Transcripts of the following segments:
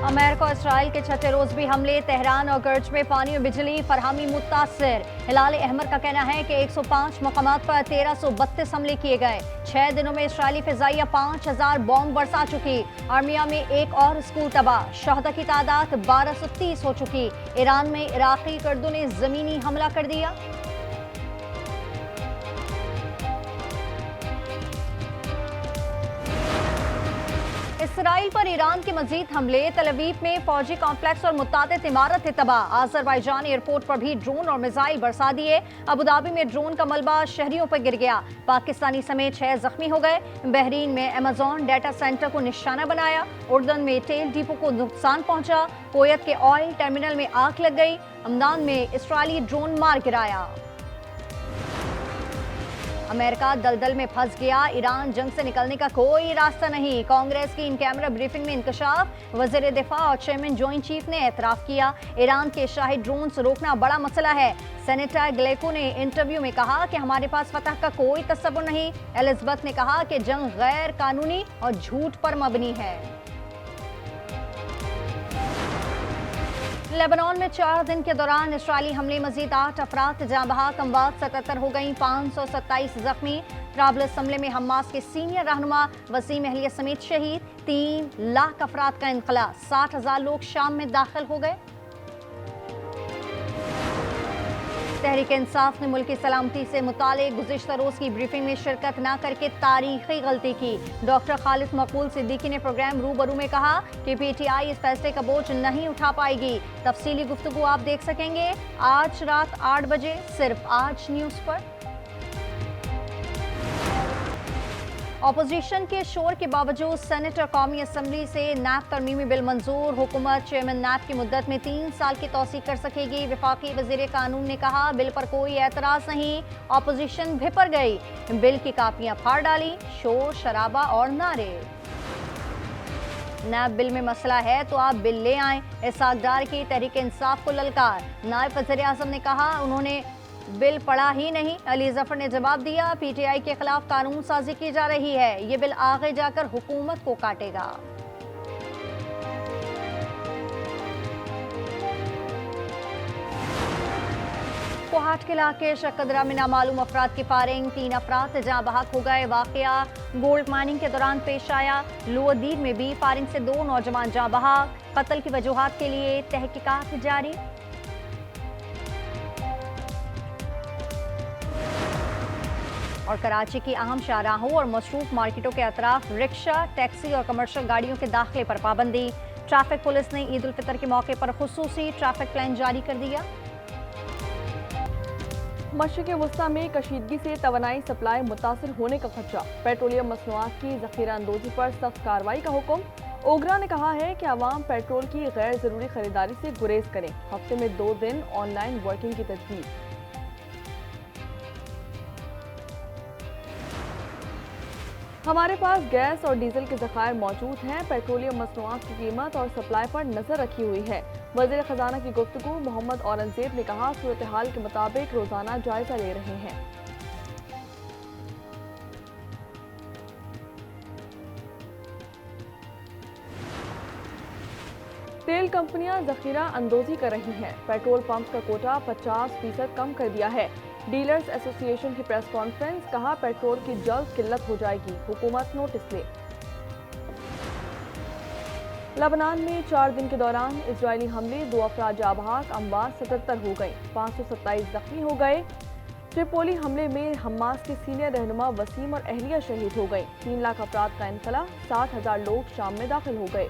America और Israel के छठे रोज भी हमले, तेहरान और गर्ज में पानी और बिजली फरहमी मुतासिर। हिलाल अहमर का कहना है कि 105 मकामात पर 1332 हमले किए गए। 6 दिनों में इसराइली फिजाइया 5000 बॉम्ब बरसा चुकी। आर्मिया में एक और स्कूल तबाह। शहदा की तादाद 1230 हो चुकी। ईरान में इराकी कर्दों ने जमीनी हमला कर दिया। इसराइल पर ईरान के मजीद हमले, तल अवीव में फौजी कॉम्प्लेक्स और मुतादिद इमारतें तबाह। आज़रबाईजान एयरपोर्ट पर भी ड्रोन और मिसाइल बरसा दिए। अबुधाबी में ड्रोन का मलबा शहरियों पर गिर गया। पाकिस्तानी समेत 6 जख्मी हो गए। बहरीन में अमेजॉन डाटा सेंटर को निशाना बनाया। उर्दन में तेल डिपो को नुकसान पहुंचा। कोयत के ऑयल टर्मिनल में आग लग गई। अमदान में इसराइली ड्रोन मार गिराया। अमेरिका दलदल में फंस गया। ईरान जंग से निकलने का कोई रास्ता नहीं। कांग्रेस की इन कैमरा ब्रीफिंग में इंकशाफ। वज़ीर दिफा और चेयरमैन जॉइंट चीफ ने एतराफ किया, ईरान के शाही ड्रोन से रोकना बड़ा मसला है। सेनेटर ग्लेको ने इंटरव्यू में कहा कि हमारे पास फतह का कोई तस्वुर नहीं। एलिजबेथ ने कहा कि जंग गैर कानूनी और झूठ पर मबनी है। लेबनान में 4 दिन के दौरान इसराइली हमले, मजीद 8 अफराद जाँ बहक, अमवात 77 हो गई, 527 जख्मी। ट्राबलस हमले में हमास के सीनियर रहनुमा वसीम अहलिया समेत शहीद। 3 लाख अफराद का इनखला, 60,000 लोग शाम में दाखिल हो गए। तहरीक इंसाफ ने मुल्क की सलामती से मुतालिक गुज़िश्ता रोज की ब्रीफिंग में शिरकत न करके तारीखी गलती की। डॉक्टर खालिद मकबूल सिद्दीकी ने प्रोग्राम रूबरू में कहा कि पीटीआई इस फैसले का बोझ नहीं उठा पाएगी। तफसीली गुफ्तगू आप देख सकेंगे आज रात 8 बजे सिर्फ आज न्यूज़ पर। ऑपोजिशन के शोर के बावजूद सेनेट और कौमी असम्बली से नैब तरमीमी बिल मंजूर। हुकूमत चेयरमैन नैब की मुद्दत में 3 साल की तौसीक कर सकेगी। वफाकी वज़ीर कानून ने कहा बिल पर कोई एतराज़ नहीं। ऑपोजिशन भिपर गई, बिल की कापियां फाड़ डाली। शोर शराबा और नारे। नैब बिल में मसला है तो आप बिल ले आएं। इसहाक़ की तहरीक इंसाफ को ललकार। नायब वज़ीर आज़म ने कहा उन्होंने बिल पढ़ा ही नहीं। अली जफर ने जवाब दिया पीटीआई के खिलाफ कानून साजी की जा रही है, ये बिल आगे जाकर हुकूमत को काटेगा। कोहाट के इलाके शकदरा में नामालूम अफराद की फायरिंग, 3 अफराद जहाँ बहक हो गए। वाकया गोल्ड माइनिंग के दौरान पेश आया। लोअदीर में भी फायरिंग से 2 नौजवान जहाँ बहक। कत्ल की वजूहात के लिए तहकीकात जारी। और कराची की अहम शाहराहों और मसरूफ मार्केटों के अतराफ रिक्शा, टैक्सी और कमर्शियल गाड़ियों के दाखिले पर पाबंदी। ट्रैफिक पुलिस ने ईद उल फितर के मौके पर खुसूसी ट्रैफिक प्लान जारी कर दिया। मशरिक़ वस्ता में कशीदगी से तवानाई सप्लाई मुतासिर होने का खदशा। पेट्रोलियम मसनूआत की ज़ख़ीरा अंदोज़ी पर सख्त कार्रवाई का हुक्म। ओगरा ने कहा है कि अवाम पेट्रोल की गैर ज़रूरी खरीदारी से गुरेज करें। हफ्ते में 2 दिन ऑनलाइन वर्किंग की तजवीज़। हमारे पास गैस और डीजल के ज़खायर मौजूद हैं। पेट्रोलियम मसनूआत की कीमत और सप्लाई पर नजर रखी हुई है। वज़ीर ख़जाना की गुफ्तगू मोहम्मद औरंगज़ेब ने कहा सूरत हाल के मुताबिक रोजाना जायजा ले रहे हैं। तेल कंपनियां ज़ख़ीरा अंदोज़ी कर रही हैं। पेट्रोल पंप का कोटा 50% कम कर दिया है। डीलर्स एसोसिएशन की प्रेस कॉन्फ्रेंस, कहा पेट्रोल की जल्द किल्लत हो जाएगी, हुकूमत नोटिस ले। लेबनान में 4 दिन के दौरान इजरायली हमले, 2 अफराद जाँ बहक, अमवात 77 हो गई, 527 जख्मी हो गए। ट्रिपोली हमले में हमास के सीनियर रहनुमा वसीम और अहलिया शहीद हो गए। 3 लाख अफराद का इनखला, 60,000 लोग शाम में दाखिल हो गए।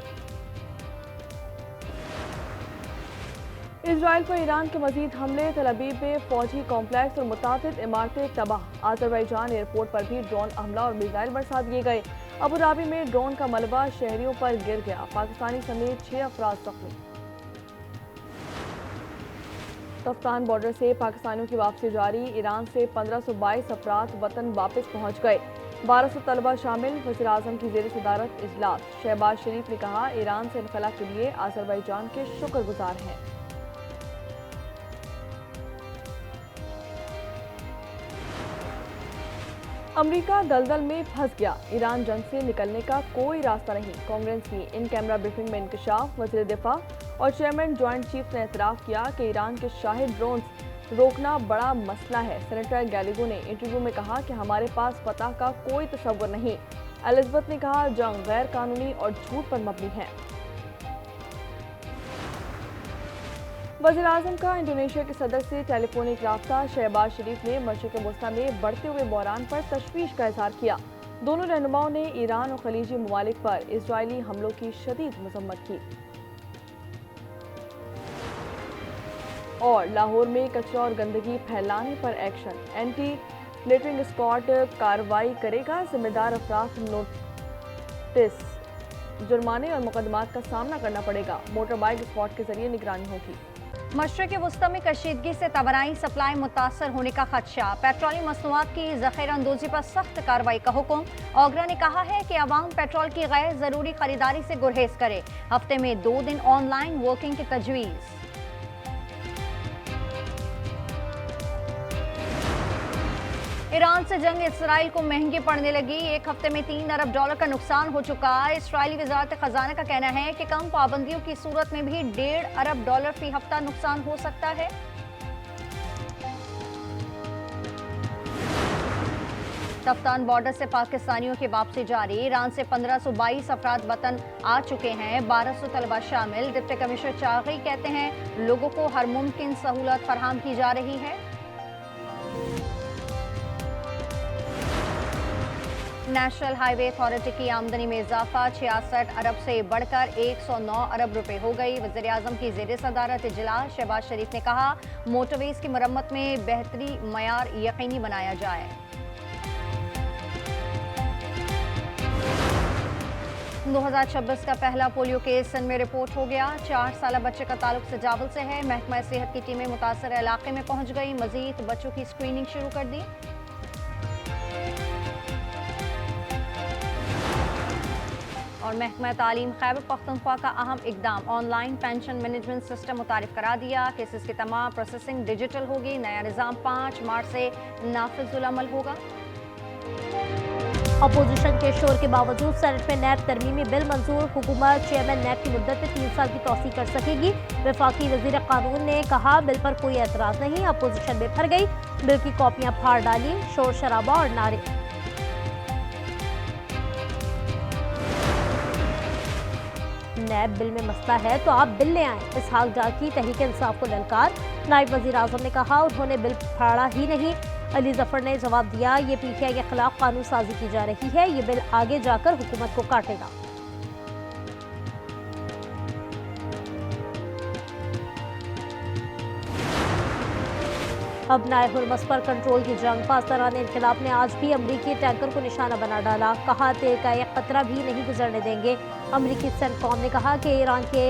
इजराइल पर ईरान के मजीद हमले, तल अवीव में फौजी कॉम्प्लेक्स और मुतादिद इमारतें तबाह। आज़रबाईजान एयरपोर्ट पर भी ड्रोन हमला और मिसाइल बरसा दिए गए। अबुधाबी में ड्रोन का मलबा शहरियों पर गिर गया। पाकिस्तानी समेत 6 अफराद जख्मी। अफगान बॉर्डर से पाकिस्तानियों की वापसी जारी। ईरान से 1522 अफराद वतन वापस पहुँच गए। 1200 तलबा शामिल। वज़ीर आज़म की ज़ेर सदारत इजलास। शहबाज शरीफ ने कहा ईरान से इनखला के लिए आज़रबाईजान के शुक्रगुजार हैं। अमेरिका दलदल में फंस गया, ईरान जंग से निकलने का कोई रास्ता नहीं। कांग्रेस की इन कैमरा ब्रीफिंग में इंकशाफ। वज़ीर दिफा और चेयरमैन ज्वाइंट चीफ ने एतराफ़ किया कि ईरान के शाहिद ड्रोन्स रोकना बड़ा मसला है। सेनेटर गैलिगो ने इंटरव्यू में कहा कि हमारे पास फतह का कोई तसव्वुर नहीं। एलिजबेथ ने कहा जंग गैर कानूनी और झूठ पर मबनी है। वज़ीर-ए-आज़म का इंडोनेशिया के सदर से टेलीफोनिक राब्ता। शहबाज शरीफ ने मशरिक़ वस्ता में बढ़ते हुए बहरान पर तशवीश का इज़हार किया। दोनों रहनुमाओं ने ईरान और खलीजी ममालिक पर इजरायली हमलों की शदीद मज़म्मत की। और लाहौर में कचरा और गंदगी फैलाने पर एक्शन, एंटी लिटरिंग स्क्वाड कार्रवाई करेगा। जिम्मेदार अफराद नोटिस, जुर्माने और मुकदमात का सामना करना पड़ेगा। मोटर बाइक स्क्वाड के जरिए निगरानी होगी। मशरक़ वस्ता में कशीदगी से तवानाई सप्लाई मुतासर होने का खदशा। पेट्रोलियम मसनूआत की ज़ख़ीरा अंदोज़ी पर सख्त कार्रवाई का हुक्म। ओगरा ने कहा है कि अवाम पेट्रोल की गैर ज़रूरी खरीदारी से गुरहेज करे। हफ्ते में 2 दिन ऑनलाइन वर्किंग की तजवीज़। ईरान से जंग इसराइल को महंगी पड़ने लगी। एक हफ्ते में $3 अरब का नुकसान हो चुका है। इसराइली वज़ारत ख़ज़ाना का कहना है कि कम पाबंदियों की सूरत में भी $1.5 अरब फी हफ्ता नुकसान हो सकता है। तफ्तान बॉर्डर से पाकिस्तानियों की वापसी जारी। ईरान से 1522 अफराद वतन आ चुके हैं, 1200 तलबा शामिल। डिप्टी कमिश्नर चागी कहते हैं लोगों को हर मुमकिन सहूलत फराहम की जा रही है। नेशनल हाईवे अथॉरिटी की आमदनी में इजाफा 66 अरब से बढ़कर 109 अरब रुपए हो गई। वज़ीर-ए-आज़म की ज़ेर सदारत इजलास। शहबाज शरीफ ने कहा मोटरवेज की मरम्मत में बेहतरी मयार यकीनी बनाया जाए। सन 2026 का पहला पोलियो केस सन में रिपोर्ट हो गया। 4 साल बच्चे का ताल्लुक सजावल से है। महकमा सेहत की टीमें मुतासर इलाके में पहुंच गई। मजीद बच्चों की स्क्रीनिंग शुरू कर दी। और महकमा तालीम खैबर पख्तूनख्वा का अहम इकदाम, ऑनलाइन पेंशन मैनेजमेंट सिस्टम मुतारिफ करा दिया। केसेस की तमाम प्रोसेसिंग डिजिटल होगी। नया निज़ाम 5 मार्च से नाफिजुल अमल होगा। अपोजिशन के शोर के बावजूद सेनेट में नैब तरमीमी बिल मंजूर। हुकूमत चेयरमैन नैब की मुद्दत में 3 साल की तौसीक कर सकेगी। वफाकी वजीर कानून ने कहा बिल पर कोई एतराज नहीं। अपोजिशन में भर गई, बिल की कॉपियां फाड़ डाली। शोर शराबा और नारे। नैब बिल में मसला है तो आप बिल ले आएं। इसहाक डार की तहरीक इंसाफ को ललकार। नायब वजीर आजम ने कहा उन्होंने बिल फाड़ा ही नहीं। अली जफर ने जवाब दिया ये पीटीआई के खिलाफ कानून साजी की जा रही है। ये बिल आगे जाकर हुकूमत को काटेगा। अब नए हुरमस पर कंट्रोल की जंग। पासदारान इनकलाब ने आज भी अमरीकी टैंकर को निशाना बना डाला। कहा तेल का एक कतरा भी नहीं गुजरने देंगे। अमरीकी सेंटकॉम ने कहा कि ईरान के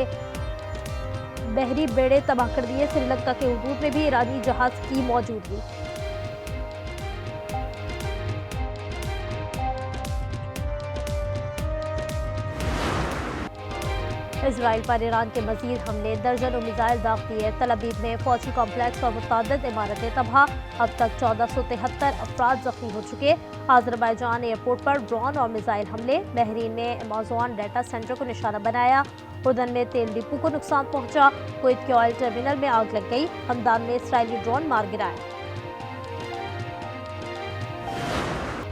बहरी बेड़े तबाह कर दिए। श्रीलंका के हदूद में भी ईरानी जहाज की मौजूदगी। इसराइल पर ईरान के मजीद हमले, दर्जनों मिसाइल दाग दिए। तल अवीव में फौजी कॉम्प्लेक्स और मुतअद्दिद इमारतें तबाह। अब तक 1473 अफराद जख्मी हो चुके। आज़रबाईजान एयरपोर्ट पर ड्रोन और मिसाइल हमले। बहरीन में अमेज़न डाटा सेंटर को निशाना बनाया। उर्दन में तेल डिपो को नुकसान पहुंचा। कुवैत के ऑयल टर्मिनल में आग लग गई। हमदान में इसराइली ड्रोन मार गिराया।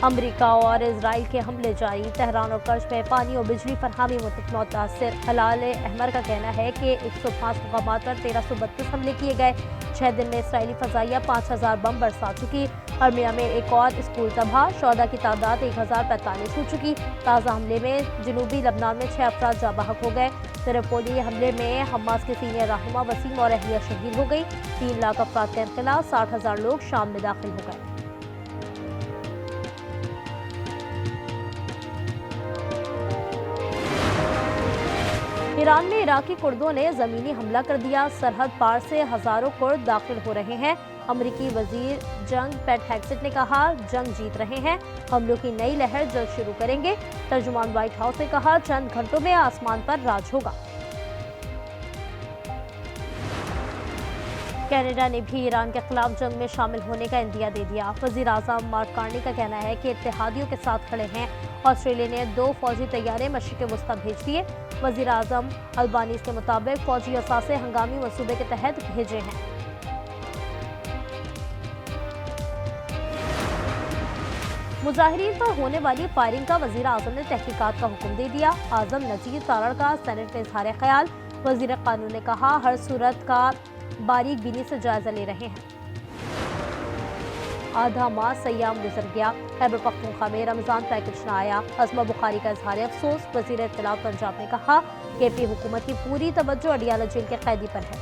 अमरीका और इजराइल के हमले जारी। तेहरान और कर्ज में पानी और बिजली फरहामी मुतासर। हलाल अहमर का कहना है कि 105 मुकामात पर 1332 हमले किए गए। 6 दिन में इसराइली फजाइया 5000 बम बरसा चुकी। अर्मिया में एक और स्कूल तबाह। शौदा की तादाद 1045 हो चुकी। ताज़ा हमले में जनूबी लबनान में 6 अफराद जाँ बहक हो गए। त्रिपोली हमले में हमास के सीनियर रहनुमा वसीम और अहलिया शहीद हो गई। 3 लाख अफराद के इनकला। 60,000 लोग शाम में दाखिल हो गए। ईरान में इराकी कुर्दों ने ज़मीनी हमला कर दिया। सरहद पार से हज़ारों कुर्द दाखिल हो रहे हैं। अमरीकी वजीर जंग पेट हेग्सेट ने कहा जंग जीत रहे हैं। हमलों की नई लहर जल्द शुरू करेंगे। तर्जुमान व्हाइट हाउस ने कहा चंद घंटों में आसमान पर राज होगा। कनाडा ने भी ईरान के खिलाफ जंग में शामिल होने का इंदिया दे दिया। वजीर आज़म मार्क कार्नी का कहना है कि इत्तेहादियों के साथ खड़े हैं। ऑस्ट्रेलिया ने 2 फौजी तैयारे मशरिक़ वस्ता भेज दिए। वजीर आज़म अल्बानीज़ के मुताबिक फौजी असासे हंगामी मंसूबे के तहत भेजे हैं। मुजाहिरीन पर होने वाली फायरिंग का वजीर आज़म ने तहकीकात का हुक्म दे दिया। आज़म नजीर तारड़ का सेनेट में इजहार ख्याल। वजीर कानून ने कहा हर सूरत का बारीक बीनी से जायजा ले रहे हैं। आधा माह सयाम गुजर गया, खैबर पख्तूनख्वा में रमजान पैकेज न आया। अज़मा बुखारी का इजहार अफसोस। वजीर इत्तलात पंजाब ने कहा कि पी हुकूमत की पूरी तवज्जो अडियाला जेल के कैदी पर है।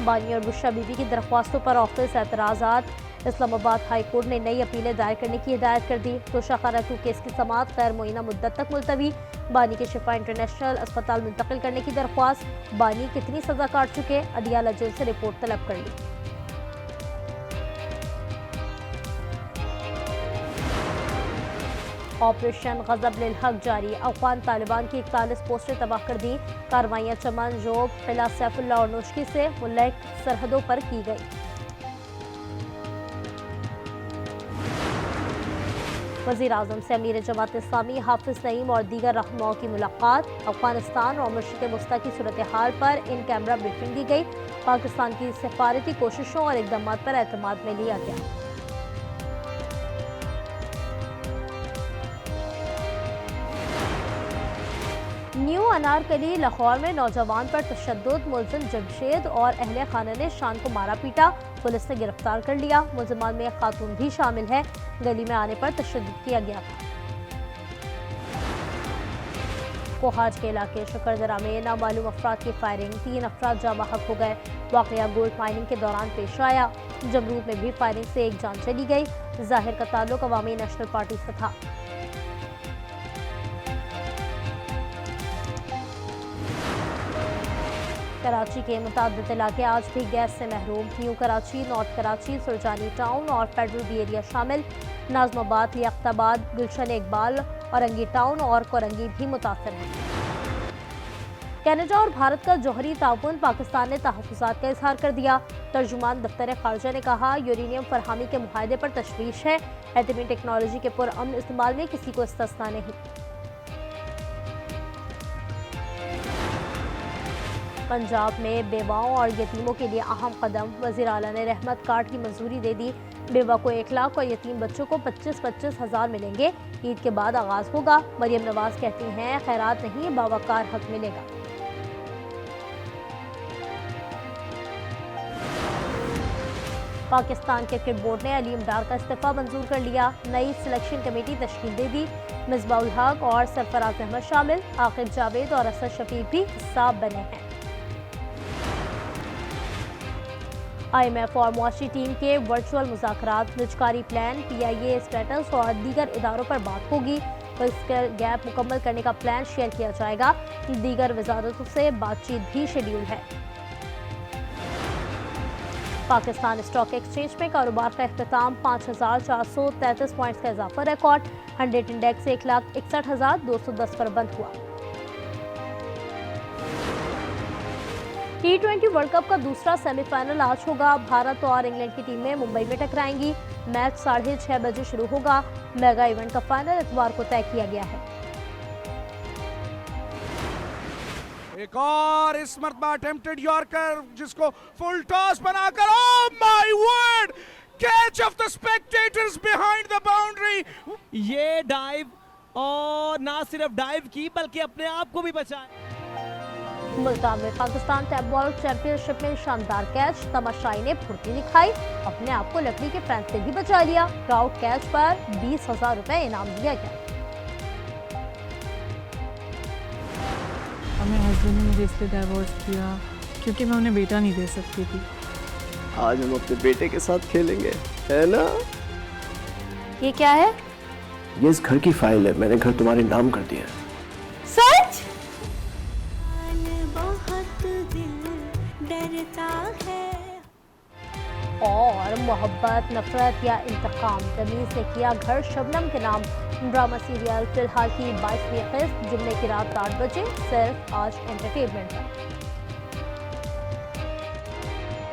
बानी और बुशरा बीबी की दरख्वास्तों पर ऑफिस एतराज़ात। इस्लामाबाद हाई कोर्ट ने नई अपीलें दायर करने की हिदायत कर दी। तोशा खाना 2 केस की समाअत गैर मुअय्यना मुद्दत तक मुलतवी। बानी के शिफा इंटरनेशनल अस्पताल मुंतकिल करने की दरख्वास्त। बानी कितनी सजा काट चुके, अडियाला जेल से रिपोर्ट तलब कर ली। ऑपरेशन गजब लिल हक जारी। अफगान तालिबान की 41 पोस्टें तबाह कर दी। कार्रवाइयाँ चमन, जोब, किला सैफुल्ला और नोशकी से मुल्क सरहदों पर की गई। वज़ीर आज़म से अमीर जमात इस्लामी हाफिज नईम और दीगर रहनुमाओं की मुलाकात। अफगानिस्तान और मशरिक़ वस्ता की सूरत हाल पर इन कैमरा ब्रीफिंग दी गई। पाकिस्तान की सफारती कोशिशों और इक़दामात पर एतमाद में लिया गया। न्यू अनारकली लाहौर में नौजवान पर तशद्दुद। मुलजिम जमशेद और अहले खाना ने शान को मारा पीटा। पुलिस ने गिरफ्तार कर लिया। मुलजिमान में एक खातून भी शामिल है। गली में आने पर तशद्दुद किया गया था। कोहाज के इलाके शकरदरा में नामालूम अफराद की फायरिंग। 3 अफराद जाँ बहक हो गए। वाक़या गोल्ड माइनिंग के दौरान पेश आया। जमरूद में भी फायरिंग से एक जान चली गई। जाहिर का ताल्लुक अवामी नेशनल पार्टी से था। कराची के मुताबिक इलाके आज भी गैस से महरूम। New Karachi, north Karachi, Surjani town और फेडरल बी एरिया शामिल। नाजमाबाद, लियाकताबाद, गुलशन इकबाल, औरंगी टाउन और कोरंगी भी मुतासर हैं। कनाडा और भारत का जौहरी ताउन। पाकिस्तान ने तहफ़्फ़ुज़ात का इजहार कर दिया। तर्जुमान दफ्तर खारजा ने कहा यूरेनियम फरहमी के मुआहदे पर तशवीश है। एटमी टेक्नोलॉजी के पुरअमन इस्तेमाल में किसी को इस्तिस्ना नहीं। पंजाब में बेवाओं और यतीमों के लिए अहम कदम। वज़ीर आला ने रहमत कार्ड की मंजूरी दे दी। बेवा को 1 लाख और यतीम बच्चों को 25-25 हज़ार मिलेंगे। ईद के बाद आगाज होगा। मरियम नवाज कहती हैं खैरात नहीं, बावकार हक मिलेगा। पाकिस्तान क्रिकेट बोर्ड ने अलीम डार का इस्तीफा मंजूर कर लिया। नई सिलेक्शन कमेटी तश्कील दे दी। मिसबाउल हक और सरफराज अहमद शामिल। आकिब जावेद और असद शफीक भी हिस्सा बने हैं। IMF और मुआशी टीम के वर्चुअल मुज़ाकरात। निजकारी प्लान, PIA स्टेटस और दीगर इदारों पर बात होगी। फिस्कल गैप मुकम्मल करने का प्लान शेयर किया जाएगा। दीगर वजारतों से बातचीत भी शेड्यूल है। पाकिस्तान स्टॉक एक्सचेंज में कारोबार का इख्तिताम। 5433 पॉइंट्स का इजाफा रिकॉर्ड। 100 इंडेक्स 1,61,210 पर बंद हुआ। T20 वर्ल्ड कप का दूसरा सेमीफाइनल आज होगा। भारत और इंग्लैंड की टीमें मुंबई में टकराएंगी। मैच 6:30 बजे शुरू होगा। मेगा इवेंट का फाइनल इतवार को तय किया गया है। एक और इस मरतबा अटेम्प्टेड यॉर्कर जिसको फुल टॉस बनाकर, oh my word, catch of the spectators behind the boundary. ये डाइव और ना सिर्फ डाइव की बल्कि अपने आप को भी बचाया। मुल्तान में पाकिस्तान टैब बॉल चैंपियनशिप में शानदार कैच। तमाशाई ने फुर्ती दिखाई, अपने आप को लकड़ी के फैन से भी बचा लिया। क्राउड कैच पर 20,000 रुपए इनाम दिया गया। मेरे हस्बैंड ने मुझे इसलिए डाइवोर्स किया क्योंकि मैं उन्हें बेटा नहीं दे सकती थी। आज हम अपने बेटे के साथ खेलेंगे, है ना? ये क्या है? ये इस घर की फाइल है, मैंने घर तुम्हारे नाम कर दिया। सच? और मोहब्बत, नफरत या इंतकाम, तमीज़ से किया घर शबनम के नाम। ड्रामा सीरियल फिलहाल की 22वीं किस्त जुम्मे की रात 8 बजे सिर्फ आज एंटरटेनमेंट पर।